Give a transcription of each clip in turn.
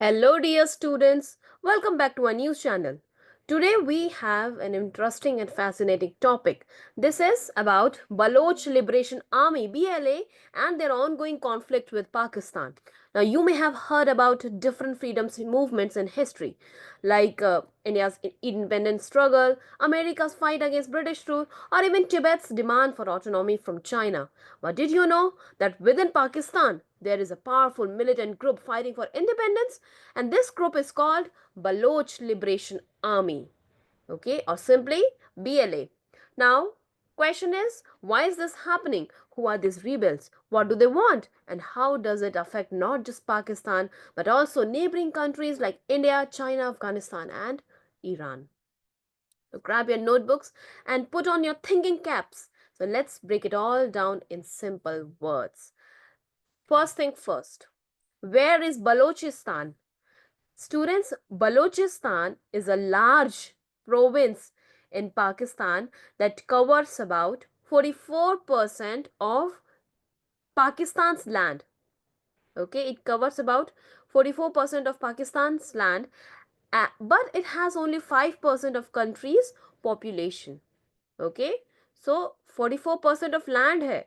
Hello, dear students. Welcome back to our news channel. Today we have an interesting and fascinating topic. This is about Baloch Liberation Army (BLA) and their ongoing conflict with Pakistan. Now, you may have heard about different freedoms movements in history, like India's independence struggle, America's fight against British rule, or even Tibet's demand for autonomy from China. But did you know that within Pakistan there is a powerful militant group fighting for independence, and this group is called Baloch Liberation Army, okay, or simply BLA. Now, question is, why is this happening? Who are these rebels? What do they want? And how does it affect not just Pakistan but also neighboring countries like India, China, Afghanistan, and Iran? So grab your notebooks and put on your thinking caps. So let's break it all down in simple words. First thing first, where is Balochistan? Students, Balochistan is a large province in Pakistan that covers about 44% of Pakistan's land. Okay, it covers about 44% of Pakistan's land, but it has only 5% of country's population. Okay, so 44% of land है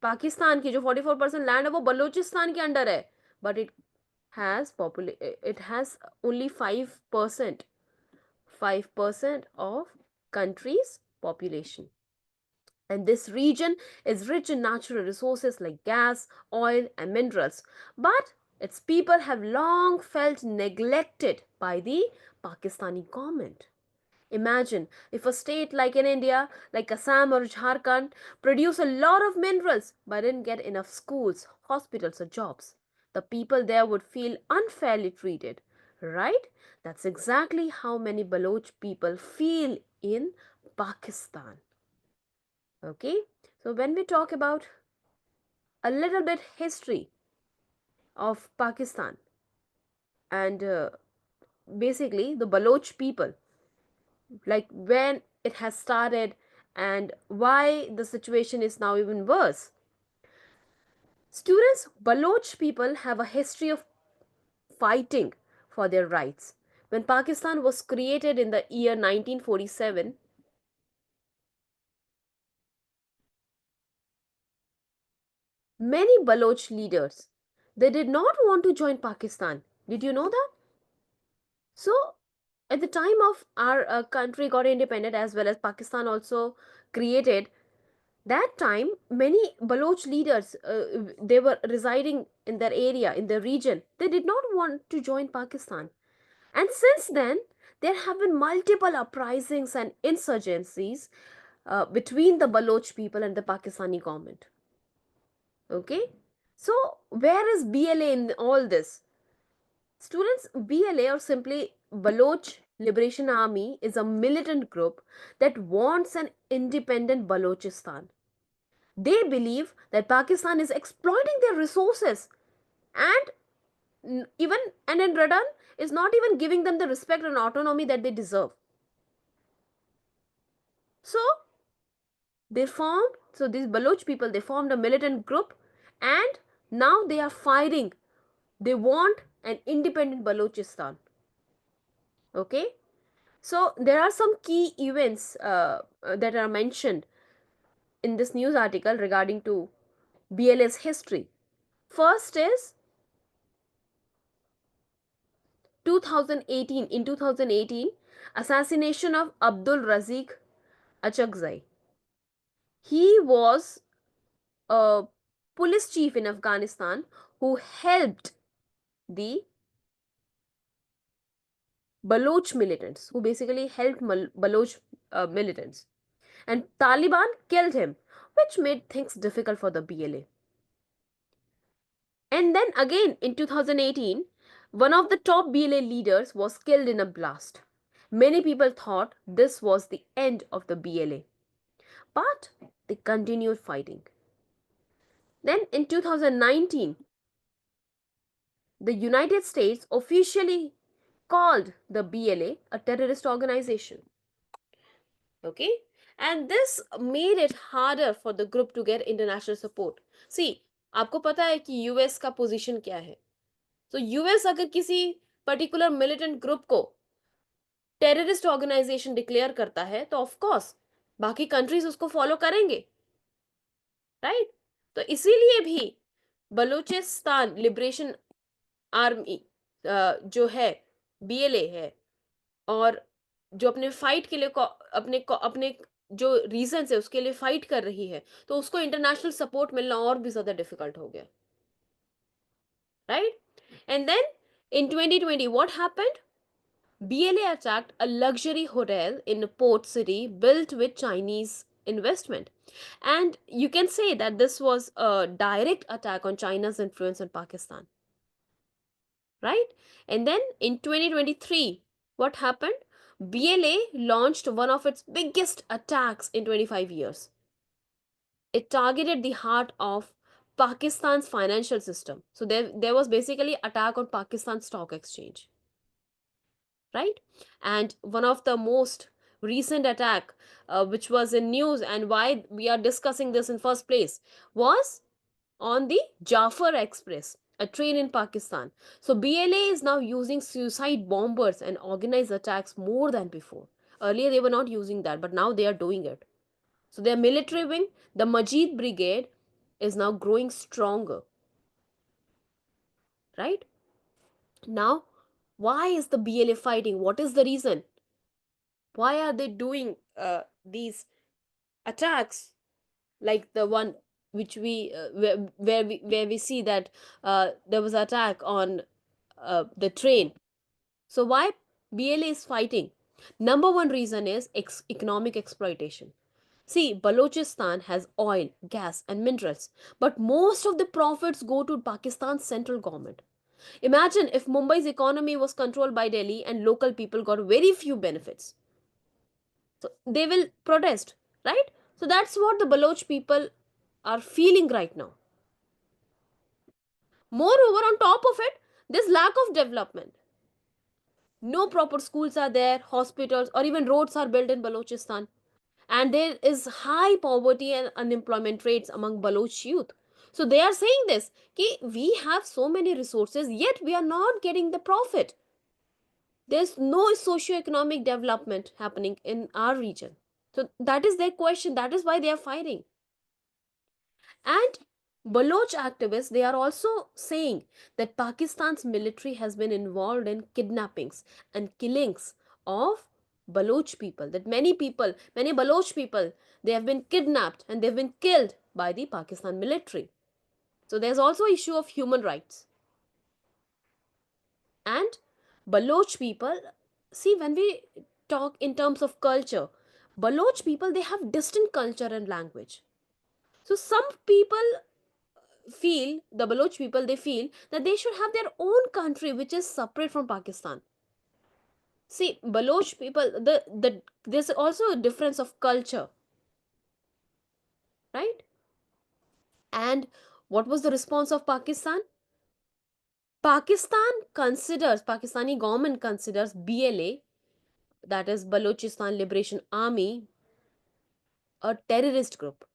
पाकिस्तान की, जो 44% land है वो बलूचिस्तान के under है, but it has only 5% of country's population. And this region is rich in natural resources like gas, oil, and minerals. But its people have long felt neglected by the Pakistani government. Imagine if a state like in India, like Assam or Jharkhand, produce a lot of minerals but didn't get enough schools, hospitals, or jobs. The people there would feel unfairly treated, right? That's exactly how many Baloch people feel in Pakistan. Okay, so when we talk about a little bit history of Pakistan and basically the Baloch people, like when it has started and why the situation is now even worse. Students, Baloch people have a history of fighting for their rights. When Pakistan was created in the year 1947, many Baloch leaders, they did not want to join Pakistan. Did you know that? So at the time of our country got independent, as well as Pakistan also created, that time many Baloch leaders, they were residing in their area, in their region, they did not want to join Pakistan. And since then there have been multiple uprisings and insurgencies between the Baloch people and the Pakistani government. Okay, so where is BLA in all this? Students, BLA, or simply Baloch Liberation Army, is a militant group that wants an independent Balochistan. They believe that Pakistan is exploiting their resources and even and in return is not even giving them the respect and autonomy that they deserve. So these Baloch people, they formed a militant group, and now they are fighting. They want an independent Balochistan. Okay, so there are some key events that are mentioned in this news article regarding to BLA's history. First is 2018. In 2018, assassination of Abdul Razik Achakzai. He was a police chief in Afghanistan who helped the Baloch militants, who basically helped Baloch militants. And Taliban killed him, which made things difficult for the BLA. And then again in 2018, one of the top BLA leaders was killed in a blast. Many people thought this was the end of the BLA, but they continued fighting. Then in 2019, the United States officially called the BLA a terrorist organization. Okay, and this made it harder for the group to get international support. See, आपको पता है कि US का position क्या है? तो US अगर किसी पर्टिकुलर मिलिटेंट ग्रुप को टेररिस्ट ऑर्गेनाइजेशन डिक्लेयर करता है तो ऑफ कोर्स बाकी कंट्रीज उसको फॉलो करेंगे, राइट? तो इसीलिए भी बलूचिस्तान लिबरेशन आर्मी जो है, बीएलए है, और जो अपने फाइट के लिए अपने जो रीजन है उसके लिए फाइट कर रही है, तो उसको इंटरनेशनल सपोर्ट मिलना और भी ज्यादा डिफिकल्ट हो गया, right? And then in 2020 what happened? BLA attacked a luxury hotel in a port city built with Chinese investment. And you can say that this was a direct attack on China's influence in Pakistan, right? And then in 2023, what happened? BLA launched one of its biggest attacks in 25 years. It targeted the heart of Pakistan's financial system. So there was basically attack on Pakistan's stock exchange, right? And one of the most recent attack, which was in news and why we are discussing this in first place, was on the Jafar Express, a train in Pakistan. So BLA is now using suicide bombers and organized attacks more than before. Earlier they were not using that, but now they are doing it. So their military wing, the Majid Brigade, is now growing stronger, right? Now, why is the BLA fighting? What is the reason? Why are they doing these attacks like the one which we where we see that there was an attack on the train? So why BLA is fighting? Number one reason is economic exploitation. See, Balochistan has oil, gas, and minerals, but most of the profits go to Pakistan's central government. Imagine if Mumbai's economy was controlled by Delhi and local people got very few benefits. So they will protest, right? So that's what the Baloch people are feeling right now. Moreover, on top of it, there's lack of development. No proper schools are there, hospitals, or even roads are built in Balochistan. And there is high poverty and unemployment rates among Baloch youth. So they are saying this, कि we have so many resources, yet we are not getting the profit. There's no socio-economic development happening in our region. So that is their question. That is why they are fighting. And Baloch activists, they are also saying that Pakistan's military has been involved in kidnappings and killings of Baloch people. That many people, many Baloch people, they have been kidnapped and they've been killed by the Pakistan military. So there's also issue of human rights. And Baloch people, see, when we talk in terms of culture, Baloch people, they have distinct culture and language. So some people feel, the Baloch people, they feel that they should have their own country which is separate from Pakistan. See, Baloch people, there's also a difference of culture, right? And what was the response of Pakistan? Pakistani government considers BLA, that is Balochistan Liberation Army, a terrorist group.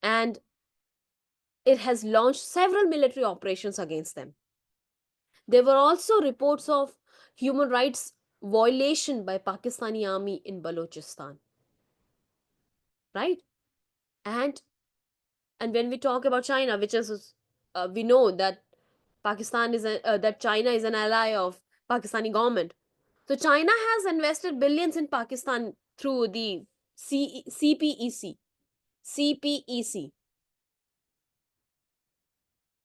And it has launched several military operations against them. There were also reports of human rights violation by Pakistani army in Balochistan, right? And when we talk about China, which is we know that that China is an ally of Pakistani government. So China has invested billions in Pakistan through the CPEC, CPEC,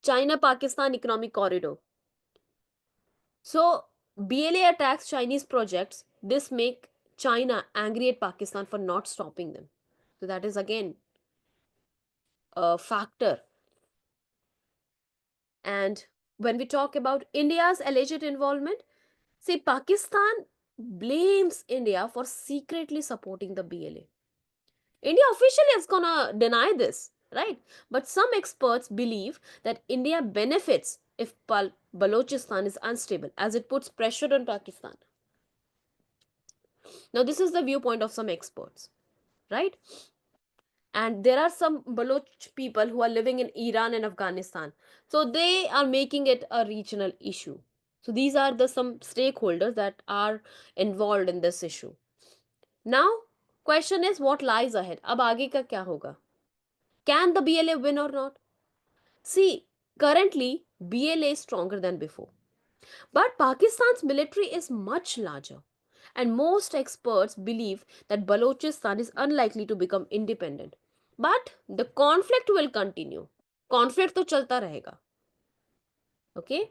China Pakistan Economic Corridor. So BLA attacks Chinese projects. This make China angry at Pakistan for not stopping them. So that is again a factor. And when we talk about India's alleged involvement, see, Pakistan blames India for secretly supporting the BLA. India officially is gonna deny this, right? But some experts believe that India benefits if Balochistan is unstable, as it puts pressure on Pakistan. Now, this is the viewpoint of some experts, right? and there are some Baloch people who are living in Iran and Afghanistan. So they are making it a regional issue. So these are the some stakeholders that are involved in this issue. Now, question is what lies ahead? अब आगे का क्या होगा? Can the BLA win or not? See, currently BLA is stronger than before. But Pakistan's military is much larger, and most experts believe that Balochistan is unlikely to become independent. But the conflict will continue. Conflict तो चलता रहेगा. Okay,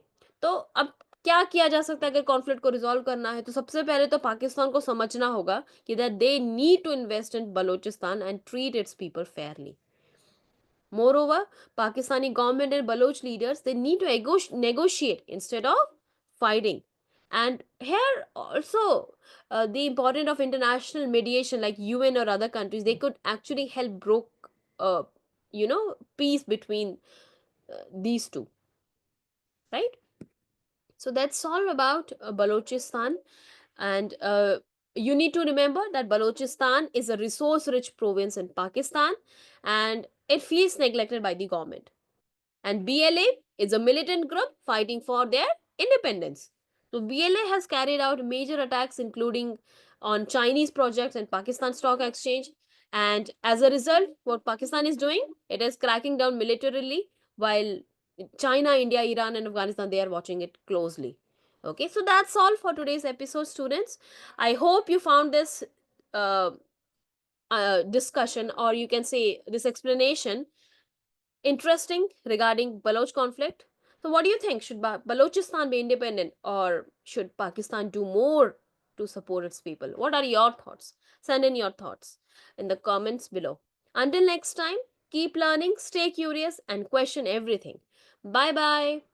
तो अब क्या किया जा सकता है अगर कॉन्फ्लिक्ट को रिजॉल्व करना है? तो सबसे पहले तो पाकिस्तान को समझना होगा कि that they need to invest in Balochistan and treat its people fairly. Moreover, Pakistani government and Baloch leaders they need to negotiate instead of fighting. And here also the importance of international mediation like UN or other countries they could actually help broke uh, peace between these two, right? So that's all about Balochistan. And you need to remember that Balochistan is a resource rich province in Pakistan and it feels neglected by the government. And BLA is a militant group fighting for their independence. So BLA has carried out major attacks including on Chinese projects and Pakistan Stock Exchange. And as a result, what Pakistan is doing, it is cracking down militarily while China, India, Iran, and Afghanistan, they are watching it closely. Okay, so that's all for today's episode, students. I hope you found this uh, discussion, or you can say this explanation, interesting regarding Baloch conflict. So, what do you think? Should Balochistan be independent, or should Pakistan do more to support its people? What are your thoughts? Send in your thoughts in the comments below. Until next time, keep learning, stay curious, and question everything. Bye bye.